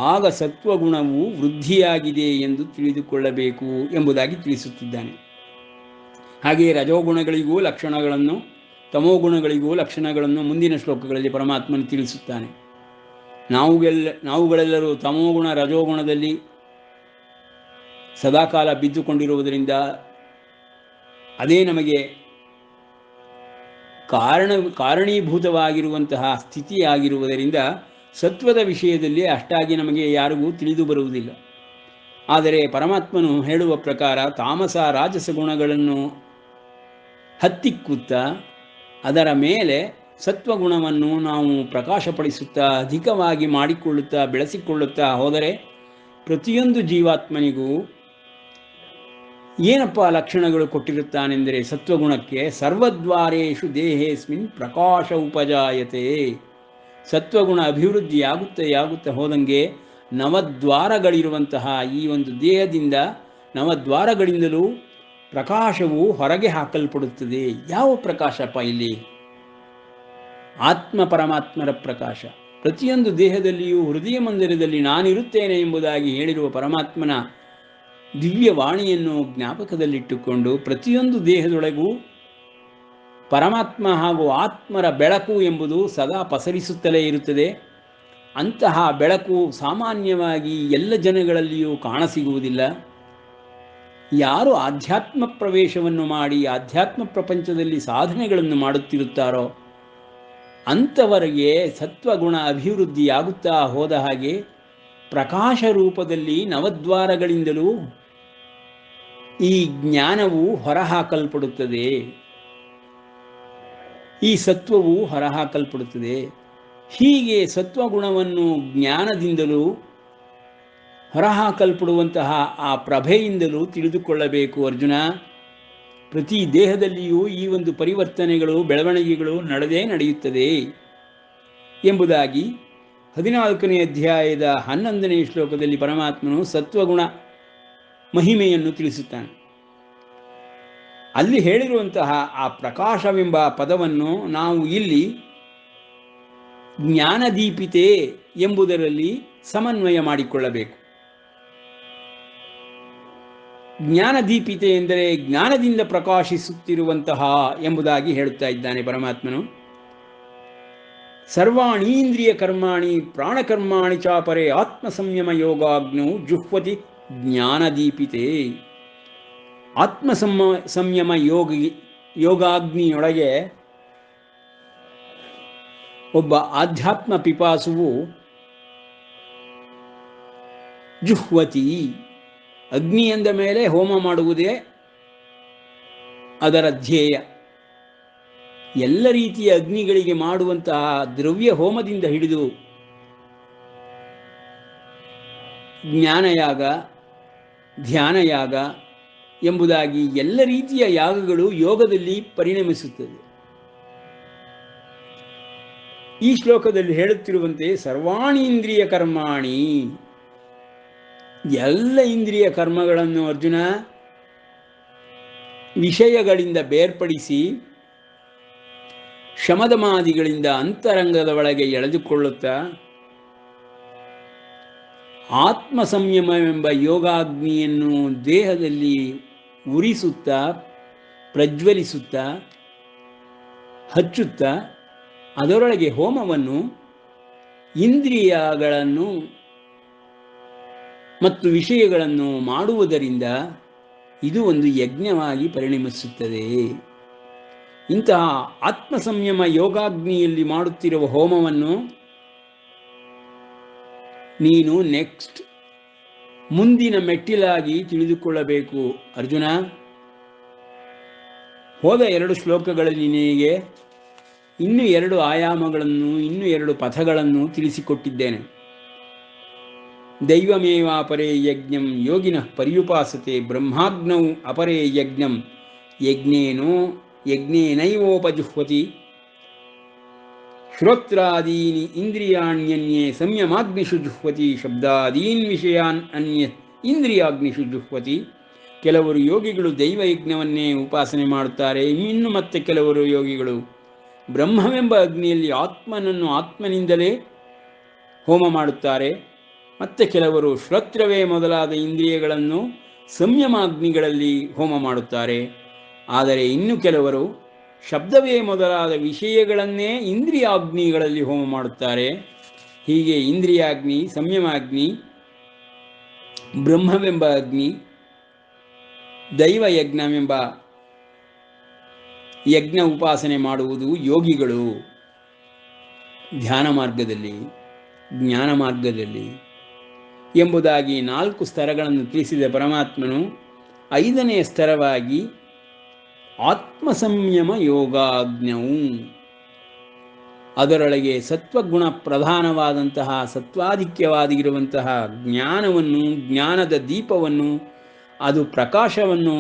S2: ಆಗ ಸತ್ವಗುಣವು ವೃದ್ಧಿಯಾಗಿದೆ ಎಂದು ತಿಳಿದುಕೊಳ್ಳಬೇಕು ಎಂಬುದಾಗಿ ತಿಳಿಸುತ್ತಿದ್ದಾನೆ. ಹಾಗೆಯೇ ರಜೋಗುಣಗಳಿಗೂ ಲಕ್ಷಣಗಳನ್ನು, ತಮೋಗುಣಗಳಿಗೂ ಲಕ್ಷಣಗಳನ್ನು ಮುಂದಿನ ಶ್ಲೋಕಗಳಲ್ಲಿ ಪರಮಾತ್ಮನು ತಿಳಿಸುತ್ತಾನೆ. ನಾವುಗಳೆಲ್ಲರೂ ತಮೋಗುಣ ರಜೋಗುಣದಲ್ಲಿ ಸದಾಕಾಲ ಬಿದ್ದುಕೊಂಡಿರುವುದರಿಂದ ಅದೇ ನಮಗೆ ಕಾರಣೀಭೂತವಾಗಿರುವಂತಹ ಸ್ಥಿತಿಯಾಗಿರುವುದರಿಂದ ಸತ್ವದ ವಿಷಯದಲ್ಲಿ ಅಷ್ಟಾಗಿ ನಮಗೆ ಯಾರಿಗೂ ತಿಳಿದು ಬರುವುದಿಲ್ಲ. ಆದರೆ ಪರಮಾತ್ಮನು ಹೇಳುವ ಪ್ರಕಾರ ತಾಮಸ ರಾಜಸ ಗುಣಗಳನ್ನು ಹತ್ತಿಕ್ಕುತ್ತಾ ಅದರ ಮೇಲೆ ಸತ್ವಗುಣವನ್ನು ನಾವು ಪ್ರಕಾಶಪಡಿಸುತ್ತಾ ಅಧಿಕವಾಗಿ ಮಾಡಿಕೊಳ್ಳುತ್ತಾ ಬೆಳೆಸಿಕೊಳ್ಳುತ್ತಾ ಹೋದರೆ ಪ್ರತಿಯೊಂದು ಜೀವಾತ್ಮನಿಗೂ ಏನಪ್ಪ ಲಕ್ಷಣಗಳು ಕೊಟ್ಟಿರುತ್ತಾನೆಂದರೆ ಸತ್ವಗುಣಕ್ಕೆ ಸರ್ವದ್ವಾರೇಷು ದೇಹೇಸ್ಮಿನ್ ಪ್ರಕಾಶ ಉಪಜಾಯತೆ. ಸತ್ವಗುಣ ಅಭಿವೃದ್ಧಿಯಾಗುತ್ತಾ ಹೋದಂಗೆ ನವದ್ವಾರಗಳಿರುವಂತಹ ಈ ಒಂದು ದೇಹದಿಂದ ನವದ್ವಾರಗಳಿಂದಲೂ ಪ್ರಕಾಶವು ಹೊರಗೆ ಹಾಕಲ್ಪಡುತ್ತದೆ. ಯಾವ ಪ್ರಕಾಶಪ್ಪ ಇಲ್ಲಿ? ಆತ್ಮ ಪರಮಾತ್ಮರ ಪ್ರಕಾಶ. ಪ್ರತಿಯೊಂದು ದೇಹದಲ್ಲಿಯೂ ಹೃದಯ ಮಂದಿರದಲ್ಲಿ ನಾನಿರುತ್ತೇನೆ ಎಂಬುದಾಗಿ ಹೇಳಿರುವ ಪರಮಾತ್ಮನ ದಿವ್ಯವಾಣಿಯನ್ನು ಜ್ಞಾಪಕದಲ್ಲಿಟ್ಟುಕೊಂಡು ಪ್ರತಿಯೊಂದು ದೇಹದೊಳಗೂ ಪರಮಾತ್ಮ ಹಾಗೂ ಆತ್ಮರ ಬೆಳಕು ಎಂಬುದು ಸದಾ ಪಸರಿಸುತ್ತಲೇ ಇರುತ್ತದೆ. ಅಂತಹ ಬೆಳಕು ಸಾಮಾನ್ಯವಾಗಿ ಎಲ್ಲ ಜನಗಳಲ್ಲಿಯೂ ಕಾಣಸಿಗುವುದಿಲ್ಲ. ಯಾರು ಆಧ್ಯಾತ್ಮ ಪ್ರವೇಶವನ್ನು ಮಾಡಿ ಆಧ್ಯಾತ್ಮ ಪ್ರಪಂಚದಲ್ಲಿ ಸಾಧನೆಗಳನ್ನು ಮಾಡುತ್ತಿರುತ್ತಾರೋ ಅಂಥವರಿಗೆ ಸತ್ವಗುಣ ಅಭಿವೃದ್ಧಿಯಾಗುತ್ತಾ ಹೋದ ಹಾಗೆ ಪ್ರಕಾಶ ರೂಪದಲ್ಲಿ ನವದ್ವಾರಗಳಿಂದಲೂ ಈ ಜ್ಞಾನವು ಹೊರಹಾಕಲ್ಪಡುತ್ತದೆ, ಈ ಸತ್ವವು ಹೊರಹಾಕಲ್ಪಡುತ್ತದೆ. ಹೀಗೆ ಸತ್ವಗುಣವನ್ನು ಜ್ಞಾನದಿಂದಲೂ ಹೊರಹಾಕಲ್ಪಡುವಂತಹ ಆ ಪ್ರಭೆಯಿಂದಲೂ ತಿಳಿದುಕೊಳ್ಳಬೇಕು ಅರ್ಜುನ. ಪ್ರತಿ ದೇಹದಲ್ಲಿಯೂ ಈ ಒಂದು ಪರಿವರ್ತನೆಗಳು, ಬೆಳವಣಿಗೆಗಳು ನಡೆಯುತ್ತದೆ ಎಂಬುದಾಗಿ 14ನೇ ಅಧ್ಯಾಯದ 11ನೇ ಶ್ಲೋಕದಲ್ಲಿ ಪರಮಾತ್ಮನು ಸತ್ವಗುಣ ಮಹಿಮೆಯನ್ನು ತಿಳಿಸುತ್ತಾನೆ. ಅಲ್ಲಿ ಹೇಳಿರುವಂತಹ ಆ ಪ್ರಕಾಶವೆಂಬ ಪದವನ್ನು ನಾವು ಇಲ್ಲಿ ಜ್ಞಾನದೀಪಿತೆ ಎಂಬುದರಲ್ಲಿ ಸಮನ್ವಯ ಮಾಡಿಕೊಳ್ಳಬೇಕು. ಜ್ಞಾನದೀಪಿತೆ ಎಂದರೆ ಜ್ಞಾನದಿಂದ ಪ್ರಕಾಶಿಸುತ್ತಿರುವಂತಹ ಎಂಬುದಾಗಿ ಹೇಳುತ್ತಾ ಇದ್ದಾನೆ ಪರಮಾತ್ಮನು. ಸರ್ವಾಣೀಂದ್ರಿಯ ಕರ್ಮಾಣಿ ಪ್ರಾಣಕರ್ಮಾಣಿ ಚಾಪರೆ ಆತ್ಮ ಸಂಯಮ ಯೋಗಾಗ್ನೌ ಜುಹ್ವತಿ ಜ್ಞಾನದೀಪಿತೆ. ಆತ್ಮ ಸಂಯಮ ಯೋಗಾಗ್ನಿಯೊಳಗೆ ಒಬ್ಬ ಆಧ್ಯಾತ್ಮ ಪಿಪಾಸುವು ಜುಹ್ವತಿ, ಅಗ್ನಿ ಎಂದ ಮೇಲೆ ಹೋಮ ಮಾಡುವುದೇ ಅದರ ಧ್ಯೇಯ. ಎಲ್ಲ ರೀತಿಯ ಅಗ್ನಿಗಳಿಗೆ ಮಾಡುವಂತಹ ದ್ರವ್ಯ ಹೋಮದಿಂದ ಹಿಡಿದು ಜ್ಞಾನಯಾಗ, ಧ್ಯಾನಯಾಗ ಎಂಬುದಾಗಿ ಎಲ್ಲ ರೀತಿಯ ಯಾಗಗಳು ಯೋಗದಲ್ಲಿ ಪರಿಣಮಿಸುತ್ತದೆ. ಈ ಶ್ಲೋಕದಲ್ಲಿ ಹೇಳುತ್ತಿರುವಂತೆ ಸರ್ವಾಣೀಂದ್ರಿಯ ಕರ್ಮಾಣಿ, ಎಲ್ಲ ಇಂದ್ರಿಯ ಕರ್ಮಗಳನ್ನು ಅರ್ಜುನ ವಿಷಯಗಳಿಂದ ಬೇರ್ಪಡಿಸಿ ಶಮದಮಾದಿಗಳಿಂದ ಅಂತರಂಗದ ಒಳಗೆ ಎಳೆದುಕೊಳ್ಳುತ್ತಾ ಆತ್ಮ ಸಂಯಮವೆಂಬ ಯೋಗಾಗ್ನಿಯನ್ನು ದೇಹದಲ್ಲಿ ಉರಿಸುತ್ತಾ, ಪ್ರಜ್ವಲಿಸುತ್ತಾ, ಹಚ್ಚುತ್ತಾ ಅದರೊಳಗೆ ಹೋಮವನ್ನು, ಇಂದ್ರಿಯಗಳನ್ನು ಮತ್ತು ವಿಷಯಗಳನ್ನು ಮಾಡುವುದರಿಂದ ಇದು ಒಂದು ಯಜ್ಞವಾಗಿ ಪರಿಣಮಿಸುತ್ತದೆ. ಇಂತಹ ಆತ್ಮ ಸಂಯಮ ಯೋಗಾಗ್ನಿಯಲ್ಲಿ ಮಾಡುತ್ತಿರುವ ಹೋಮವನ್ನು ನೀನು ಮುಂದಿನ ಮೆಟ್ಟಿಲಾಗಿ ತಿಳಿದುಕೊಳ್ಳಬೇಕು ಅರ್ಜುನ. ಹೋದ 2 ಶ್ಲೋಕಗಳಲ್ಲಿ ನಿನಗೆ ಇನ್ನೂ 2 ಆಯಾಮಗಳನ್ನು, ಇನ್ನೂ 2 ಪಥಗಳನ್ನು ತಿಳಿಸಿಕೊಟ್ಟಿದ್ದೇನೆ. ದೈವಮೇವಾಪರೇ ಯಜ್ಞಂ ಯೋಗಿನಃ ಪರ್ಯುಪಾಸತೆ ಬ್ರಹ್ಮಾಗ್ನೌ ಅಪರೇ ಯಜ್ಞಂ ಯಜ್ಞೇನೈವೋಪಜುಹ್ವತಿ ಶ್ರೋತ್ರಾದೀನಿ ಇಂದ್ರಿಯಾಣ್ಯನ್ಯೇ ಸಂಯಮಾಗ್ನಿಷು ಜುಹ್ವತಿ ಶಬ್ದಾದೀನ್ ವಿಷಯಾನ್ ಅನ್ಯ ಇಂದ್ರಿಯಾಗ್ನಿಷು ಜುಹ್ವತಿ. ಕೆಲವರು ಯೋಗಿಗಳು ದೈವಯಜ್ಞವನ್ನೇ ಉಪಾಸನೆ ಮಾಡುತ್ತಾರೆ. ಇನ್ನು ಮತ್ತೆ ಕೆಲವರು ಯೋಗಿಗಳು ಬ್ರಹ್ಮವೆಂಬ ಅಗ್ನಿಯಲ್ಲಿ ಆತ್ಮನನ್ನು ಆತ್ಮನಿಂದಲೇ ಹೋಮ ಮಾಡುತ್ತಾರೆ. ಮತ್ತು ಕೆಲವರು ಶ್ರೋತ್ರವೇ ಮೊದಲಾದ ಇಂದ್ರಿಯಗಳನ್ನು ಸಂಯಮಾಗ್ನಿಗಳಲ್ಲಿ ಹೋಮ ಮಾಡುತ್ತಾರೆ. ಆದರೆ ಇನ್ನು ಕೆಲವರು ಶಬ್ದವೇ ಮೊದಲಾದ ವಿಷಯಗಳನ್ನೇ ಇಂದ್ರಿಯಾಗ್ನಿಗಳಲ್ಲಿ ಹೋಮ ಮಾಡುತ್ತಾರೆ. ಹೀಗೆ ಇಂದ್ರಿಯಾಗ್ನಿ, ಸಂಯಮಾಗ್ನಿ, ಬ್ರಹ್ಮವೆಂಬ ಅಗ್ನಿ, ದೈವಯಜ್ಞವೆಂಬ ಯಜ್ಞ ಉಪಾಸನೆ ಮಾಡುವುದು ಯೋಗಿಗಳು ಧ್ಯಾನ ಮಾರ್ಗದಲ್ಲಿ, ಜ್ಞಾನ ಮಾರ್ಗದಲ್ಲಿ ಎಂಬುದಾಗಿ 4 ಸ್ತರಗಳನ್ನು ತಿಳಿಸಿದ ಪರಮಾತ್ಮನು 5ನೇ ಸ್ತರವಾಗಿ ಆತ್ಮಸಂಯಮ ಯೋಗಾಜ್ಞವು, ಅದರೊಳಗೆ ಸತ್ವಗುಣ ಪ್ರಧಾನವಾದಂತಹ ಸತ್ವಾಧಿಕ್ಯವಾಗಿರುವಂತಹ ಜ್ಞಾನವನ್ನು, ಜ್ಞಾನದ ದೀಪವನ್ನು, ಅದು ಪ್ರಕಾಶವನ್ನು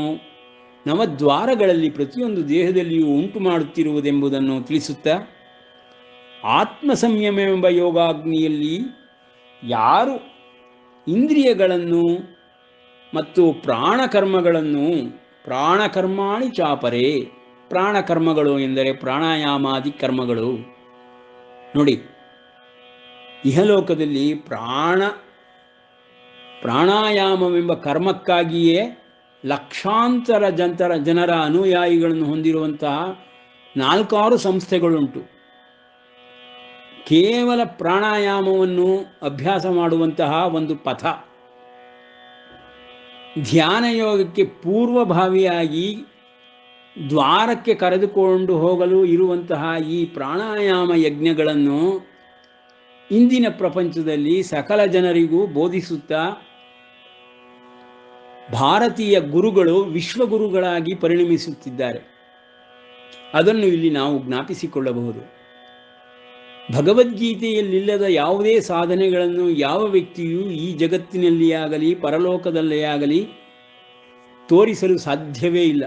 S2: ನವದ್ವಾರಗಳಲ್ಲಿ ಪ್ರತಿಯೊಂದು ದೇಹದಲ್ಲಿಯೂ ಉಂಟು ಮಾಡುತ್ತಿರುವುದೆಂಬುದನ್ನು ತಿಳಿಸುತ್ತಾ, ಆತ್ಮಸಂಯಮವೆಂಬ ಯೋಗಾಗ್ನಿಯಲ್ಲಿ ಯಾರು ಇಂದ್ರಿಯಗಳನ್ನು ಮತ್ತು ಪ್ರಾಣಕರ್ಮಗಳನ್ನು, ಪ್ರಾಣಕರ್ಮಾಣಿ ಚಾಪರೆ, ಪ್ರಾಣಕರ್ಮಗಳು ಎಂದರೆ ಪ್ರಾಣಾಯಾಮಾದಿ ಕರ್ಮಗಳು. ನೋಡಿ, ಇಹಲೋಕದಲ್ಲಿ ಪ್ರಾಣಾಯಾಮವೆಂಬ ಕರ್ಮಕ್ಕಾಗಿಯೇ ಲಕ್ಷಾಂತರ ಜನರ ಅನುಯಾಯಿಗಳನ್ನು ಹೊಂದಿರುವಂತಹ 4-6 ಸಂಸ್ಥೆಗಳುಂಟು. ಕೇವಲ ಪ್ರಾಣಾಯಾಮವನ್ನು ಅಭ್ಯಾಸ ಮಾಡುವಂತಹ ಒಂದು ಪಥ, ಧ್ಯಾನ ಯೋಗಕ್ಕೆ ಪೂರ್ವಭಾವಿಯಾಗಿ ದ್ವಾರಕ್ಕೆ ಕರೆದುಕೊಂಡು ಹೋಗಲು ಇರುವಂತಹ ಈ ಪ್ರಾಣಾಯಾಮ ಯಜ್ಞಗಳನ್ನು ಇಂದಿನ ಪ್ರಪಂಚದಲ್ಲಿ ಸಕಲ ಜನರಿಗೂ ಬೋಧಿಸುತ್ತಾ ಭಾರತೀಯ ಗುರುಗಳು ವಿಶ್ವಗುರುಗಳಾಗಿ ಪರಿಣಮಿಸುತ್ತಿದ್ದಾರೆ. ಅದನ್ನು ಇಲ್ಲಿ ನಾವು ಜ್ಞಾಪಿಸಿಕೊಳ್ಳಬಹುದು. ಭಗವದ್ಗೀತೆಯಲ್ಲಿಲ್ಲದ ಯಾವುದೇ ಸಾಧನೆಗಳನ್ನು ಯಾವ ವ್ಯಕ್ತಿಯೂ ಈ ಜಗತ್ತಿನಲ್ಲಿ ಆಗಲಿ ಪರಲೋಕದಲ್ಲೇ ಆಗಲಿ ತೋರಿಸಲು ಸಾಧ್ಯವೇ ಇಲ್ಲ.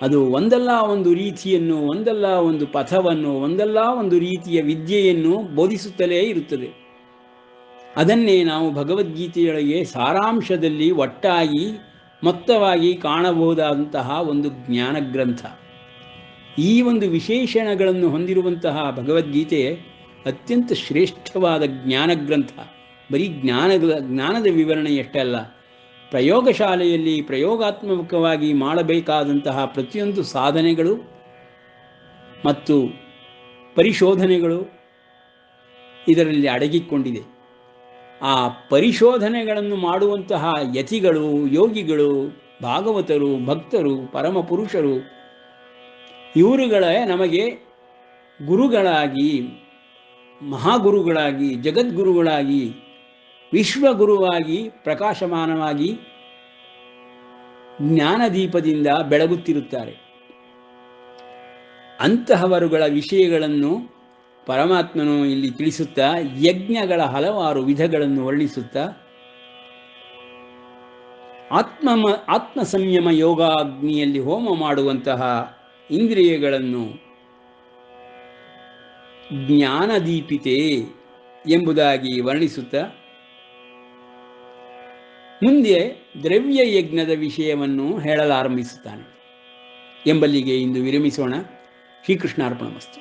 S2: ಅದು ಒಂದಲ್ಲ ಒಂದು ರೀತಿಯನ್ನು, ಒಂದಲ್ಲ ಒಂದು ಪಥವನ್ನು, ಒಂದಲ್ಲ ಒಂದು ರೀತಿಯ ವಿದ್ಯೆಯನ್ನು ಬೋಧಿಸುತ್ತಲೇ ಇರುತ್ತದೆ. ಅದನ್ನೇ ನಾವು ಭಗವದ್ಗೀತೆಯೊಳಗೆ ಸಾರಾಂಶದಲ್ಲಿ ಒಟ್ಟಾಗಿ ಮೊತ್ತವಾಗಿ ಕಾಣಬಹುದಾದಂತಹ ಒಂದು ಜ್ಞಾನ ಗ್ರಂಥ. ಈ ಒಂದು ವಿಶೇಷಣಗಳನ್ನು ಹೊಂದಿರುವಂತಹ ಭಗವದ್ಗೀತೆ ಅತ್ಯಂತ ಶ್ರೇಷ್ಠವಾದ ಜ್ಞಾನ ಗ್ರಂಥ. ಬರೀ ಜ್ಞಾನದ ವಿವರಣೆಯಷ್ಟೇ ಅಲ್ಲ, ಪ್ರಯೋಗಶಾಲೆಯಲ್ಲಿ ಪ್ರಯೋಗಾತ್ಮಕವಾಗಿ ಮಾಡಬೇಕಾದಂತಹ ಪ್ರತಿಯೊಂದು ಸಾಧನೆಗಳು ಮತ್ತು ಪರಿಶೋಧನೆಗಳು ಇದರಲ್ಲಿ ಅಡಗಿಕೊಂಡಿದೆ. ಆ ಪರಿಶೋಧನೆಗಳನ್ನು ಮಾಡುವಂತಹ ಯತಿಗಳು, ಯೋಗಿಗಳು, ಭಾಗವತರು, ಭಕ್ತರು, ಪರಮಪುರುಷರು ಇವರುಗಳೇ ನಮಗೆ ಗುರುಗಳಾಗಿ, ಮಹಾಗುರುಗಳಾಗಿ, ಜಗದ್ಗುರುಗಳಾಗಿ, ವಿಶ್ವಗುರುವಾಗಿ ಪ್ರಕಾಶಮಾನವಾಗಿ ಜ್ಞಾನದೀಪದಿಂದ ಬೆಳಗುತ್ತಿರುತ್ತಾರೆ. ಅಂತಹವರುಗಳ ವಿಷಯಗಳನ್ನು ಪರಮಾತ್ಮನು ಇಲ್ಲಿ ತಿಳಿಸುತ್ತಾ ಯಜ್ಞಗಳ ಹಲವಾರು ವಿಧಗಳನ್ನು ವರ್ಣಿಸುತ್ತಾ ಆತ್ಮ ಸಂಯಮ ಯೋಗಾಗ್ನಿಯಲ್ಲಿ ಹೋಮ ಮಾಡುವಂತಹ ಇಂದ್ರಿಯಗಳನ್ನು ಜ್ಞಾನದೀಪಿತೆ ಎಂಬುದಾಗಿ ವರ್ಣಿಸುತ್ತಾ ಮುಂದೆ ದ್ರವ್ಯ ಯಜ್ಞದ ವಿಷಯವನ್ನು ಹೇಳಲಾರಂಭಿಸುತ್ತಾನೆ. ಎಂಬಲ್ಲಿಗೆ ಇಂದು ವಿರಮಿಸೋಣ. ಶ್ರೀಕೃಷ್ಣಾರ್ಪಣಮಸ್ತು.